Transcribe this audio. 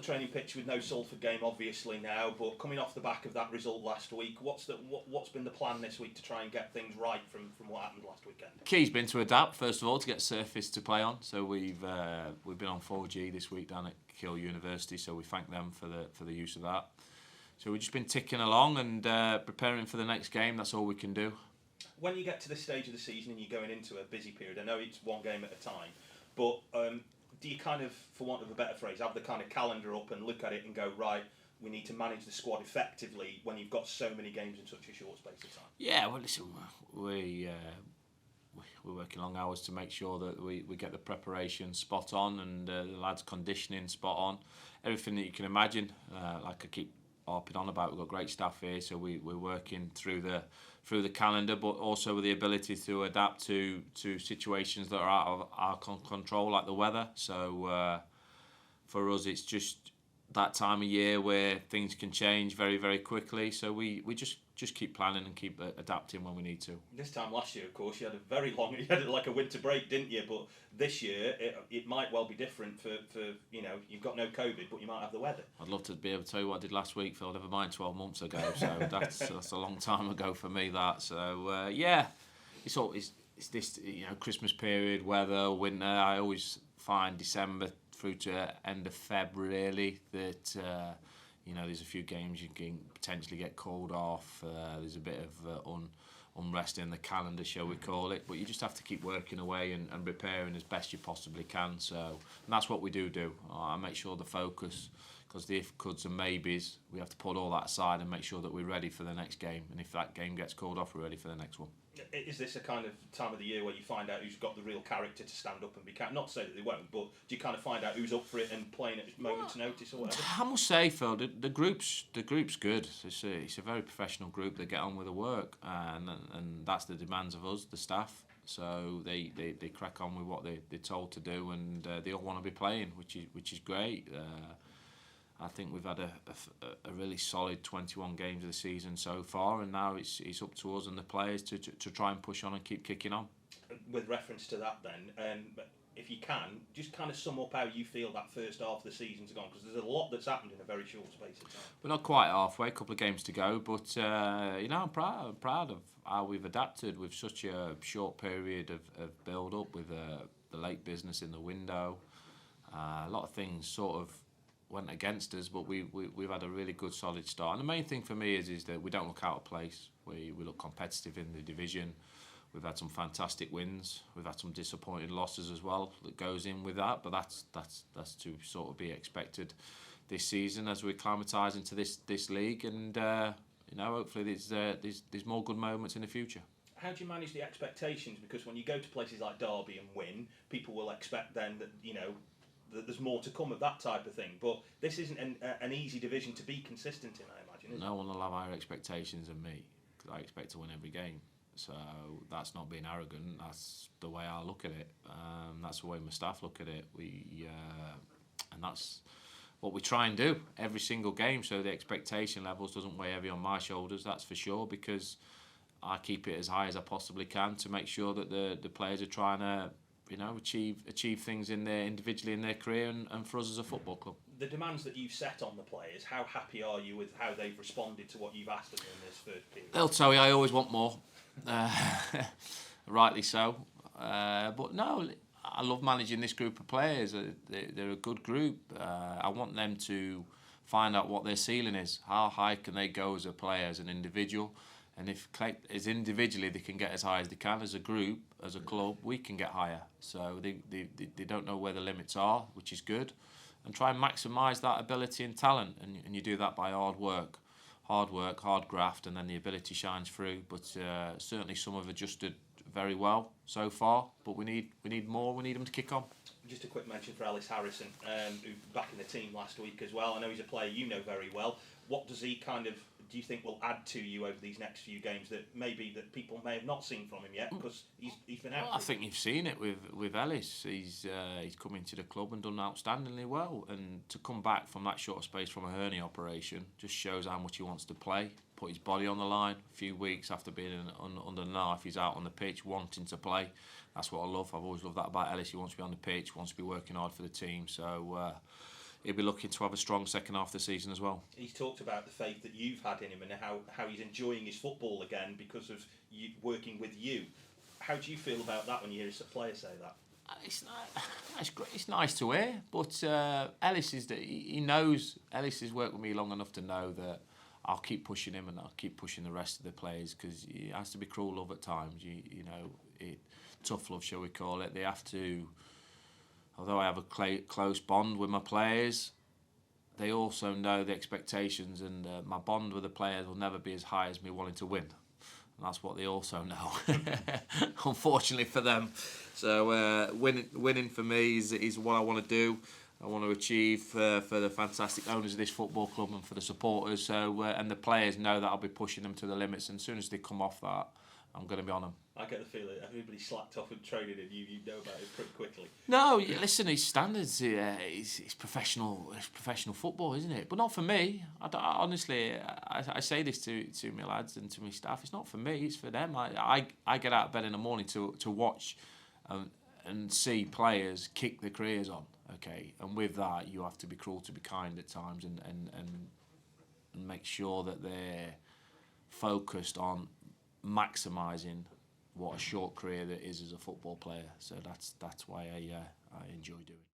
the training pitch with no Salford game, obviously now. But coming off the back of that result last week, what's been the plan this week to try and get things right from what happened last weekend? Key's been to adapt first of all to get surface to play on. So we've been on 4G this week down at Keele University. So we thank them for the use of that. So we've just been ticking along and preparing for the next game. That's all we can do. When you get to this stage of the season and you're going into a busy period, I know it's one game at a time, but do you kind of, for want of a better phrase, have the kind of calendar up and look at it and go, right, we need to manage the squad effectively when you've got so many games in such a short space of time? Yeah, well, listen, we're working long hours to make sure that we get the preparation spot on and the lads' conditioning spot on. Everything that you can imagine, like I keep harping on about, we've got great staff here, so we're working through the calendar, but also with the ability to adapt to situations that are out of our control, like the weather. So for us, it's just that time of year where things can change very, very quickly. So we just keep planning and keep adapting when we need to. This time last year, of course, you had like a winter break, didn't you? But this year, it might well be different for you've got no COVID, but you might have the weather. I'd love to be able to tell you what I did last week, Phil, never mind 12 months ago. So that's a long time ago for me, that. So, yeah, it's this, Christmas period, weather, winter. I always find December through to end of Feb, really, that... there's a few games you can potentially get called off. There's a bit of unrest in the calendar, shall we call it. But you just have to keep working away and preparing as best you possibly can. So, and that's what we do. I make sure the focus, because the if, coulds and maybes, we have to put all that aside and make sure that we're ready for the next game. And if that game gets called off, we're ready for the next one. Is this a kind of time of the year where you find out who's got the real character to stand up and be not to say that they won't, but do you kind of find out who's up for it and playing at a moment's notice or whatever? I must say, Phil, the group's good. It's a very professional group. They get on with the work, and that's the demands of us, the staff. So they crack on with what they're told to do, and they all want to be playing, which is great. I think we've had a really solid 21 games of the season so far, and now it's up to us and the players to try and push on and keep kicking on. With reference to that then, if you can, just kind of sum up how you feel that first half of the season's gone, because there's a lot that's happened in a very short space of time. We're not quite halfway, a couple of games to go, but I'm proud of how we've adapted with such a short period of build-up, with the late business in the window. A lot of things sort of went against us, but we've had a really good solid start. And the main thing for me is that we don't look out of place. We look competitive in the division. We've had some fantastic wins. We've had some disappointing losses as well that goes in with that, but that's to sort of be expected this season as we acclimatise into this league, and hopefully there's more good moments in the future. How do you manage the expectations? Because when you go to places like Derby and win, people will expect then that that there's more to come of that type of thing. But this isn't an easy division to be consistent in, I imagine, is it? No one will have higher expectations than me, because I expect to win every game. So that's not being arrogant. That's the way I look at it. That's the way my staff look at it. And that's what we try and do every single game. So the expectation levels doesn't weigh heavy on my shoulders, that's for sure, because I keep it as high as I possibly can to make sure that the players are trying to achieve things individually in their career, and for us as a football club. The demands that you've set on the players, how happy are you with how they've responded to what you've asked of them in this first period? They'll tell you I always want more, rightly so. But no, I love managing this group of players. They're a good group. I want them to find out what their ceiling is. How high can they go as a player, as an individual? And if as individually they can get as high as they can, as a group, as a club, we can get higher. So they don't know where the limits are, which is good. And try and maximise that ability and talent. And you do that by hard work, hard graft, and then the ability shines through. But certainly some have adjusted very well so far. But we need more. We need them to kick on. Just a quick mention for Ellis Harrison, who's back in the team last week as well. I know he's a player you know very well. What does he do you think will add to you over these next few games that people may have not seen from him yet, because he's been out? Well, I think you've seen it with Ellis. He's come into the club and done outstandingly well, and to come back from that short space from a hernia operation just shows how much he wants to play. Put his body on the line. A few weeks after being under the knife, he's out on the pitch wanting to play. That's what I love. I've always loved that about Ellis. He wants to be on the pitch, wants to be working hard for the team. So he'll be looking to have a strong second half of the season as well. He's talked about the faith that you've had in him and how he's enjoying his football again because of you working with you. How do you feel about that when you hear a player say that? It's nice to hear, but Ellis he knows. Ellis has worked with me long enough to know that I'll keep pushing him and I'll keep pushing the rest of the players, because it has to be cruel love at times. Tough love, shall we call it? They have to. Although I have a close bond with my players, they also know the expectations, and my bond with the players will never be as high as me wanting to win. And that's what they also know, unfortunately for them. So winning for me is what I want to do. I want to achieve for the fantastic owners of this football club and for the supporters. So and the players know that I'll be pushing them to the limits. And as soon as they come off that, I'm going to be on them. I get the feeling everybody slacked off and training, and you know about it pretty quickly. No, listen, his standards, it's professional. It's professional football, isn't it? But not for me. Honestly, I say this to my lads and to my staff. It's not for me. It's for them. I get out of bed in the morning to watch and see players kick their careers on. Okay, and with that, you have to be cruel to be kind at times, and make sure that they're focused on maximising what a short career that is as a football player. So that's why I enjoy doing it.